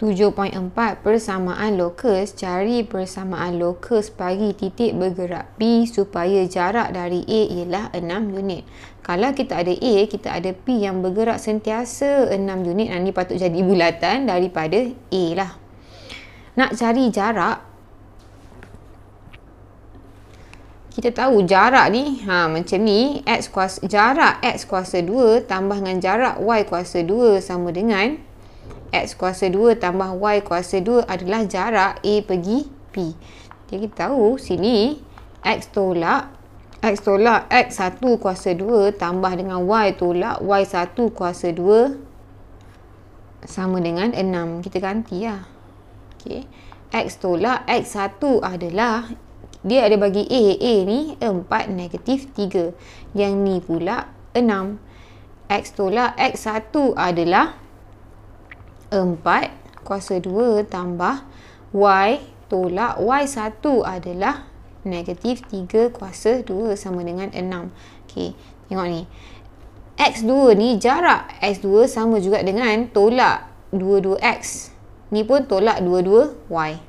7.4 persamaan lokus. Cari persamaan lokus bagi titik bergerak P supaya jarak dari A ialah 6 unit. Kalau kita ada A, kita ada P yang bergerak sentiasa 6 unit. Ini patut jadi bulatan daripada A lah. Nak cari jarak, kita tahu jarak ni macam ni, jarak X kuasa 2 tambah dengan jarak Y kuasa 2 sama dengan X kuasa 2 tambah Y kuasa 2 adalah jarak A pergi P. Jadi kita tahu sini X tolak X1 kuasa 2 tambah dengan Y tolak Y1 kuasa 2 sama dengan 6. Kita ganti lah. Okay. X tolak X1 adalah, dia ada bagi A ni 4 negatif 3. Yang ni pula 6. X tolak X1 adalah 4 kuasa 2 tambah Y tolak Y1 adalah negatif 3 kuasa 2 sama dengan 6. Okey, tengok ni. X2 ni, jarak X2 sama juga dengan tolak 22X. Ni pun tolak 22Y.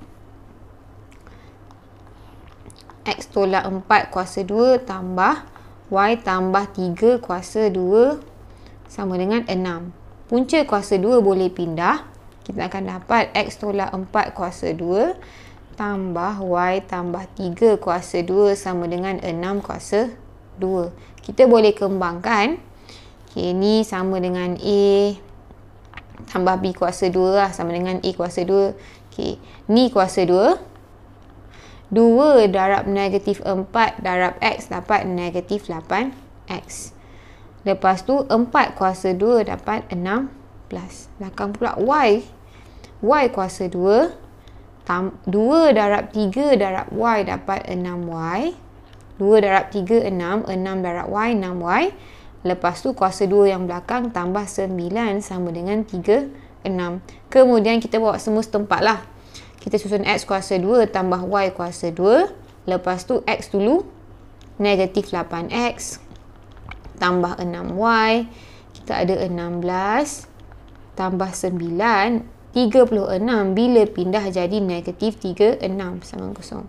X tolak 4 kuasa 2 tambah Y tambah 3 kuasa 2 sama dengan 6. Punca kuasa 2 boleh pindah. Kita akan dapat X tolak 4 kuasa 2 tambah Y tambah 3 kuasa 2 sama dengan 6 kuasa 2. Kita boleh kembangkan. Okay, ni sama dengan A tambah B kuasa 2 lah, sama dengan A kuasa 2. Okay, ni kuasa 2. 2 darab negatif 4 darab X dapat negatif 8X. Lepas tu 4 kuasa 2 dapat 16. Belakang pula Y. Y kuasa 2. 2 darab 3 darab Y dapat 6Y. 2 darab 3, 6. 6 darab Y, 6Y. Lepas tu kuasa 2 yang belakang tambah 9 sama dengan 3, 6. Kemudian kita bawa semua setempat lah. Kita susun X kuasa 2 tambah Y kuasa 2. Lepas tu X dulu. Negatif 8X. Tambah 6Y. Kita ada 16. Tambah 9. 36. Bila pindah jadi negatif 36 sama 0.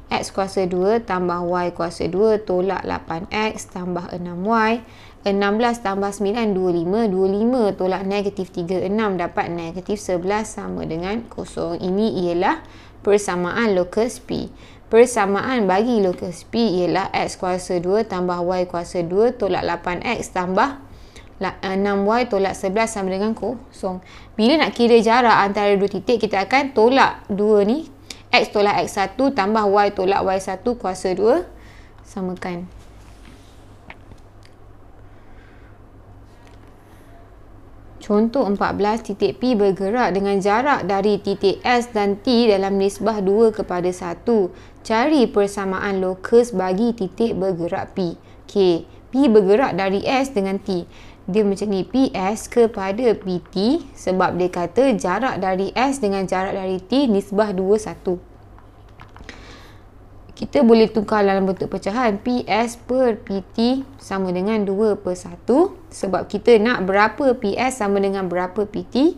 X kuasa 2 tambah Y kuasa 2 tolak 8X tambah 6Y. 16 tambah 9, 25. 25 tolak negatif 36 dapat negatif 11 sama dengan 0. Ini ialah persamaan lokus P. Persamaan bagi lokus P ialah X kuasa 2 tambah Y kuasa 2 tolak 8X tambah 6Y tolak 11 sama dengan 0. Bila nak kira jarak antara dua titik, kita akan tolak 2 ni. X tolak X1 tambah Y tolak Y1 kuasa 2 samakan. Contoh 14, titik P bergerak dengan jarak dari titik S dan T dalam nisbah 2 kepada 1. Cari persamaan lokus bagi titik bergerak P. Okey, P bergerak dari S dengan T. Dia macam ni, PS kepada PT, sebab dia kata jarak dari S dengan jarak dari T nisbah 2, 1. Kita boleh tukar dalam bentuk pecahan. PS per PT sama dengan 2 per 1. Sebab kita nak berapa PS sama dengan berapa PT.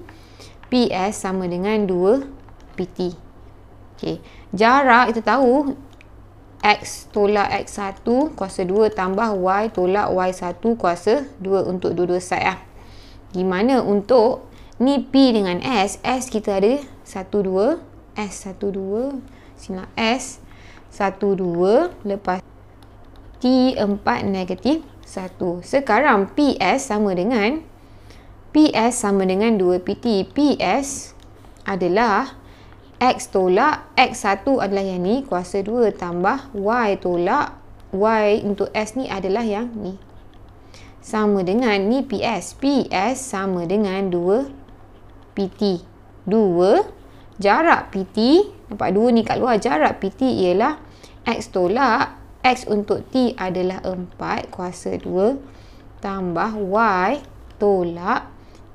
PS sama dengan 2 PT. Okay. Jarak kita tahu X tolak X1 kuasa 2 tambah Y tolak Y1 kuasa 2 untuk dua-dua side lah. Di mana untuk ni P dengan S. S kita ada 1, 2. S 1, 2. Sinilah S 1, 2. Lepas T4 negatif 1. Sekarang PS sama dengan 2 PT. PS adalah X tolak X1 adalah yang ni kuasa 2 tambah Y tolak Y untuk S ni adalah yang ni. Sama dengan ni PS. PS sama dengan 2 PT. 2 jarak PT. Nampak 2 ni kat luar. Jarak PT ialah X tolak X untuk T adalah 4 kuasa 2 tambah Y tolak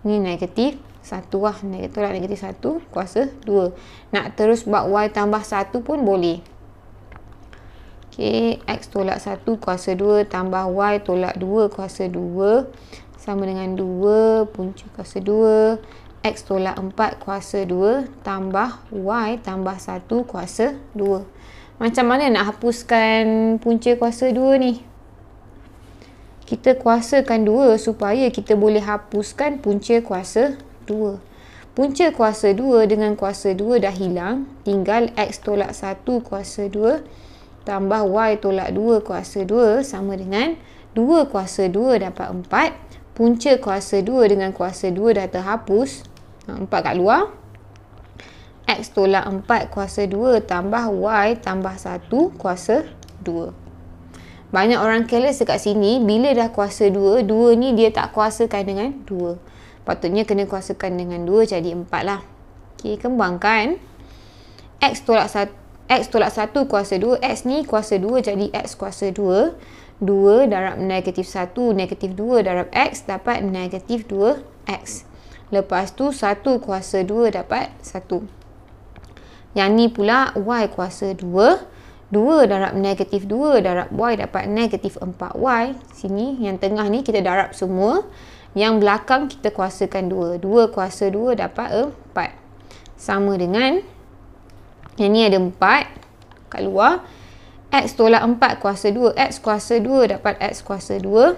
ni negatif 1 lah. Tolak negatif 1 kuasa 2. Nak terus buat Y tambah 1 pun boleh. Okay, X tolak 1 kuasa 2 tambah Y tolak 2 kuasa 2 sama dengan 2 punca kuasa 2 X tolak 4 kuasa 2 tambah Y tambah 1 kuasa 2. Macam mana nak hapuskan punca kuasa 2 ni? Kita kuasakan 2 supaya kita boleh hapuskan punca kuasa 2. Punca kuasa 2 dengan kuasa 2 dah hilang. Tinggal X tolak 1 kuasa 2 tambah Y tolak 2 kuasa 2 sama dengan 2 kuasa 2 dapat 4. Punca kuasa 2 dengan kuasa 2 dah terhapus. 4 kat luar. X tolak 4 kuasa 2 tambah Y tambah 1 kuasa 2. Banyak orang careless dekat sini. Bila dah kuasa 2, 2 ni dia tak kuasakan dengan 2. Patutnya kena kuasakan dengan 2, jadi 4 lah. Okay, kembangkan. X tolak 1 kuasa 2. X ni kuasa 2, jadi X kuasa 2. 2 darab negatif 1, negatif 2 darab X dapat negatif 2X. Lepas tu 1 kuasa 2 dapat 1. Yang ni pula Y kuasa 2. 2 darab negatif 2 darab Y dapat negatif 4Y. Sini yang tengah ni kita darab semua. Yang belakang kita kuasakan 2. 2 kuasa 2 dapat 4. Sama dengan yang ni ada 4 kat luar. X tolak 4 kuasa 2. X kuasa 2 dapat X kuasa 2.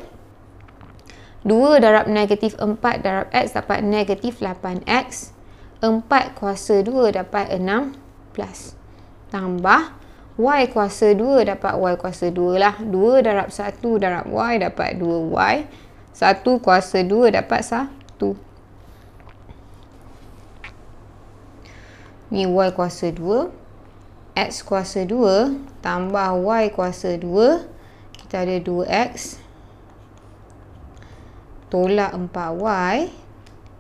2 darab negatif 4 darab X dapat negatif 8X. 4 kuasa 2 dapat 6 plus. Tambah Y kuasa 2 dapat Y kuasa 2 lah. 2 darab 1 darab Y dapat 2Y. 1 kuasa 2 dapat 1. Ni Y kuasa 2. X kuasa 2 tambah Y kuasa 2. Kita ada 2X. Tolak 4Y.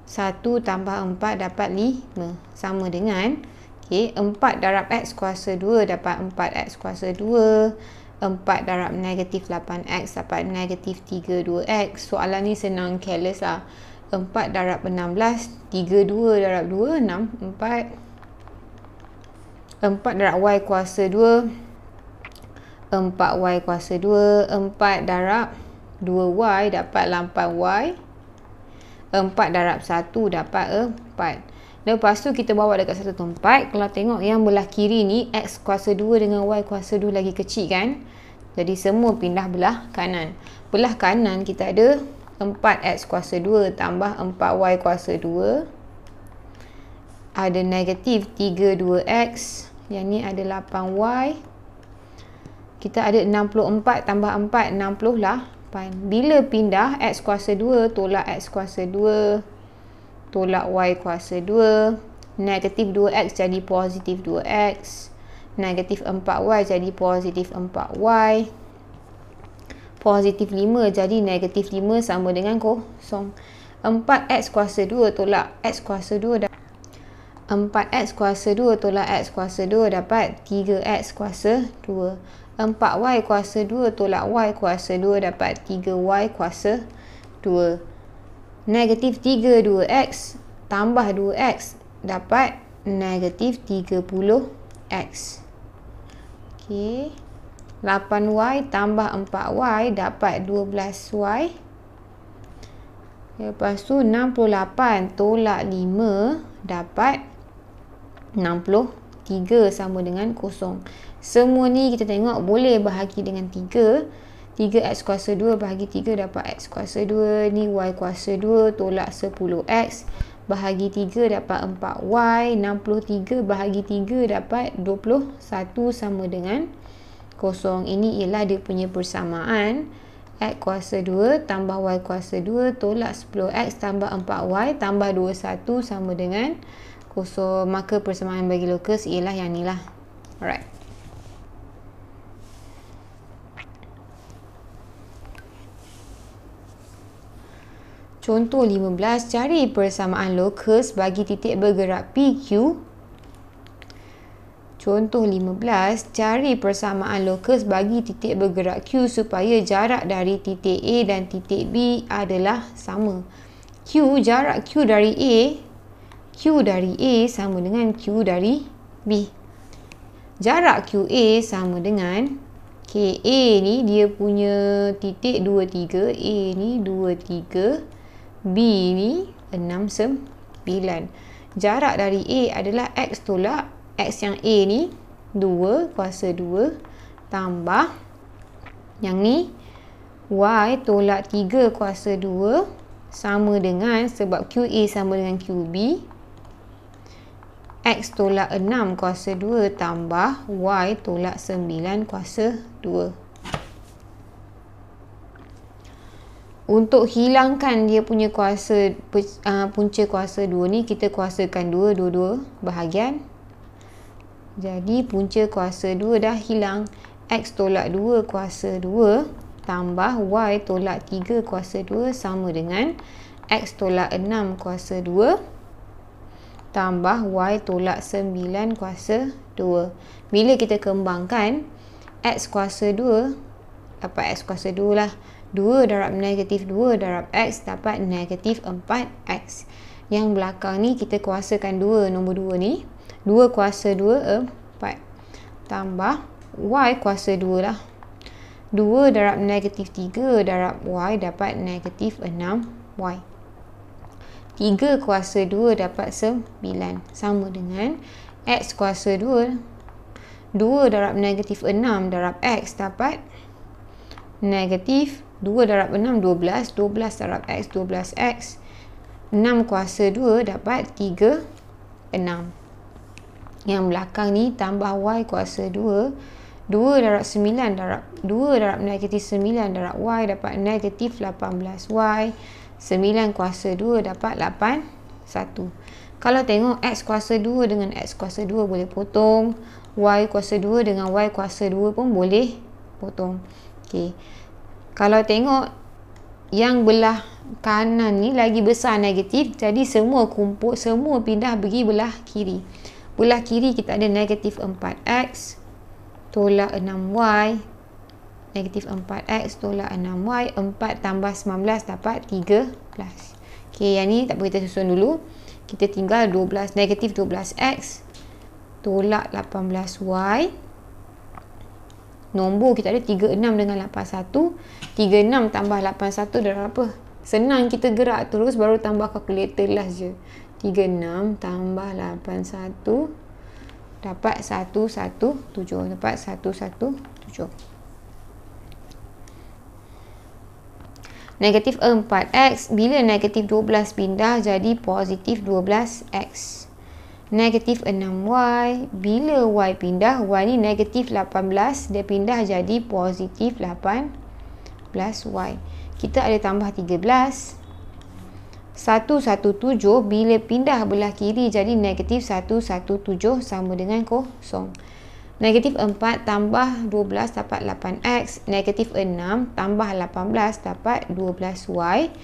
1 tambah 4 dapat 5. Sama dengan okay, 4 darab X kuasa 2 dapat 4X kuasa 2. 4 darab negatif 8X dapat negatif 32X. Soalan ni senang careless lah. 4 darab 16. 32 darab 2, 6. 4 darab Y kuasa 2. 4Y kuasa 2. 4 darab 2Y dapat 8Y. 4 darab 1 dapat 4. Lepas tu kita bawa dekat satu tempat. Kalau tengok yang belah kiri ni X kuasa 2 dengan Y kuasa 2 lagi kecil kan. Jadi semua pindah belah kanan. Belah kanan kita ada 4X kuasa 2 tambah 4Y kuasa 2. Ada negatif 32X. Yang ni ada 8Y. Kita ada 64 tambah 4, 68. Bila pindah X kuasa 2 tolak X kuasa 2. Tolak Y kuasa 2. Negatif 2X jadi positif 2X. Negatif 4Y jadi positif 4Y. Positif 5 jadi negatif 5 sama dengan kosong. 4X kuasa 2 tolak X kuasa 2 dapat 4X kuasa 2 tolak X kuasa 2 dapat 3X kuasa 2. 4Y kuasa 2 tolak Y kuasa 2 dapat 3Y kuasa 2. Negatif 32X tambah 2X dapat negatif 30X. Okey. 8Y tambah 4Y dapat 12Y. Lepas tu 68 tolak 5 dapat 63 sama dengan kosong. Semua ni kita tengok boleh bahagi dengan 3. 3X kuasa 2 bahagi 3 dapat X kuasa 2. Ni Y kuasa 2 tolak 10X. Bahagi 3 dapat 4Y. 63 bahagi 3 dapat 21 sama dengan kosong. Ini ialah dia punya persamaan. X kuasa 2 tambah Y kuasa 2 tolak 10X tambah 4Y tambah 21 sama dengan kosong. Maka persamaan bagi locus ialah yang ni lah. Alright. Contoh 15, cari persamaan locus bagi titik bergerak PQ. Contoh 15, cari persamaan locus bagi titik bergerak Q supaya jarak dari titik A dan titik B adalah sama. Jarak Q dari A sama dengan Q dari B. Jarak QA sama dengan A ni dia punya titik 23, A ni 23, B ni 6, 9. Jarak dari A adalah X tolak X yang A ni 2 kuasa 2 tambah yang ni Y tolak 3 kuasa 2 sama dengan, sebab QA sama dengan QB, X tolak 6 kuasa 2 tambah Y tolak 9 kuasa 2. Untuk hilangkan dia punya kuasa, punca kuasa 2 ni, kita kuasakan dua-dua bahagian. Jadi punca kuasa 2 dah hilang. X tolak 2 kuasa 2 tambah Y tolak 3 kuasa 2 sama dengan X tolak 6 kuasa 2 tambah Y tolak 9 kuasa 2. Bila kita kembangkan, X kuasa 2 dapat X kuasa 2 lah. 2 darab negatif 2 darab X dapat negatif 4X. Yang belakang ni kita kuasakan 2, nombor 2 ni. 2 kuasa 2, 4. Tambah Y kuasa 2 lah. 2 darab negatif 3 darab Y dapat negatif 6Y. 3 kuasa 2 dapat 9. Sama dengan X kuasa 2. 2 darab negatif 6 darab X dapat negatif 2 darab 6, 12. 12 darab X, 12X. 6 kuasa 2 dapat 3, 6. Yang belakang ni tambah Y kuasa 2. 2 darab 9 darab 2 darab negatif 9 darab Y dapat negatif 18Y. 9 kuasa 2 dapat 8, 1. Kalau tengok X kuasa 2 dengan X kuasa 2 boleh potong. Y kuasa 2 dengan Y kuasa 2 pun boleh potong. Okey. Kalau tengok yang belah kanan ni lagi besar negatif, jadi semua kumpul, semua pindah pergi belah kiri. Belah kiri kita ada negatif 4X tolak 6Y. Negatif 4X tolak 6Y. 4 tambah 19 dapat 13. Okey, yang ni tak perlu kita susun dulu. Kita tinggal 12, negatif 12X tolak 18Y. Nombor kita ada 36 dengan 81. 36 tambah 81 dah berapa? Senang, kita gerak terus baru tambah kalkulator last je. 36 tambah 81 dapat 117. Dapat 117. Negatif 4X. Bila negatif 12 pindah jadi positif 12X. Negatif 6Y. Bila Y pindah, Y ni negatif 18. Dia pindah jadi positif 18Y. Kita ada tambah 13. 117 bila pindah belah kiri jadi negatif 117 sama dengan 0. Negatif 4 tambah 12 dapat 8X. Negatif 6 tambah 18 dapat 12Y.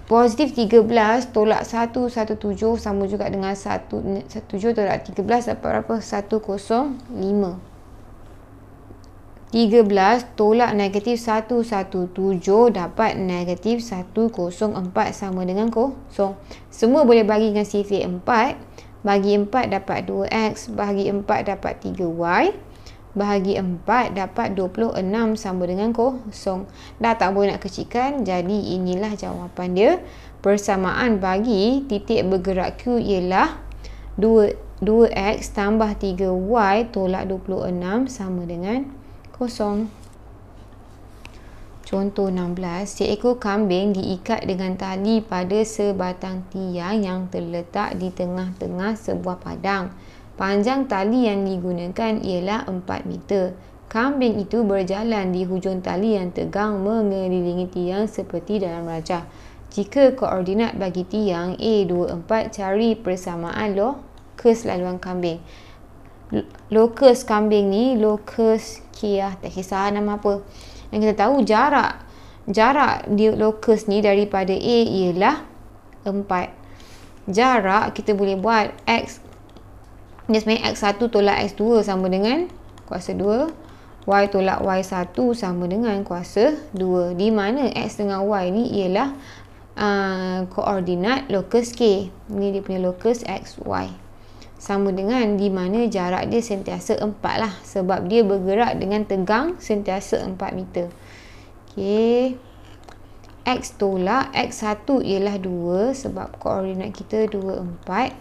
Positif 13 tolak 117 sama juga dengan 17 tolak 13 dapat berapa? 105. 13 tolak negatif 117 dapat negatif 104 sama dengan 0. Semua boleh bagi dengan sifir 4. Bagi 4 dapat 2X. Bagi 4 dapat 3Y. Bahagi 4 dapat 26 sama dengan 0. Dah tak boleh nak kecilkan. Jadi inilah jawapan dia. Persamaan bagi titik bergerak Q ialah 2X tambah 3Y tolak 26 sama dengan 0. Contoh 16. Seekor kambing diikat dengan tali pada sebatang tiang yang terletak di tengah-tengah sebuah padang. Panjang tali yang digunakan ialah 4 meter. Kambing itu berjalan di hujung tali yang tegang mengelilingi tiang seperti dalam rajah. Jika koordinat bagi tiang A24, cari persamaan lokus laluan kambing. Lokus kambing ni, lokus K lah, tak kisah nama apa. Yang kita tahu jarak di lokus ni daripada A ialah 4. Jarak kita boleh buat X. Dia sebenarnya X1 tolak X2 sama dengan kuasa 2. Y tolak Y1 sama dengan kuasa 2. Di mana X dengan Y ni ialah koordinat lokus K. Ni dia punya lokus X, Y. Sama dengan di mana jarak dia sentiasa 4 lah. Sebab dia bergerak dengan tegang sentiasa 4 meter. Okey. X tolak X1 ialah 2 sebab koordinat kita 2, 4.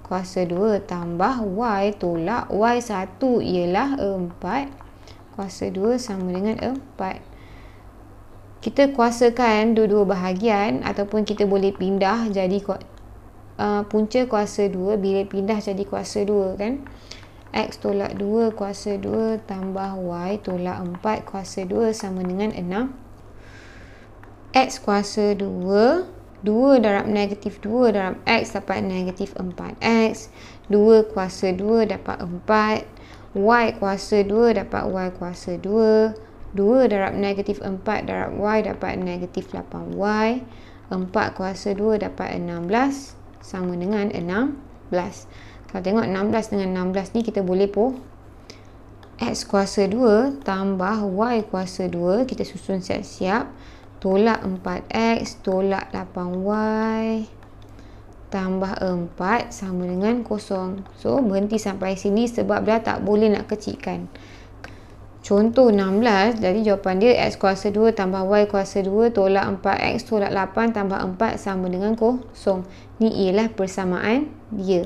Kuasa 2 tambah Y tolak Y1 ialah 4. Kuasa 2 sama dengan 4. Kita kuasakan dua-dua bahagian ataupun kita boleh pindah jadi punca kuasa 2 bila pindah jadi kuasa 2 kan. X tolak 2 kuasa 2 tambah Y tolak 4 kuasa 2 sama dengan 6. X kuasa 2, 2 darab negatif 2 darab X dapat negatif 4X. 2 kuasa 2 dapat 4. Y kuasa 2 dapat Y kuasa 2. 2 darab negatif 4 darab Y dapat negatif 8Y. 4 kuasa 2 dapat 16 sama dengan 16. Kalau tengok 16 dengan 16 ni kita boleh X kuasa 2 tambah Y kuasa 2. Kita susun siap-siap. Tolak 4X tolak 8Y tambah 4 sama dengan 0. So, berhenti sampai sini sebab dah tak boleh nak kecilkan. Contoh 16, jadi jawapan dia X kuasa 2 tambah Y kuasa 2 tolak 4X tolak 8 tambah 4 sama dengan 0. Ni ialah persamaan dia.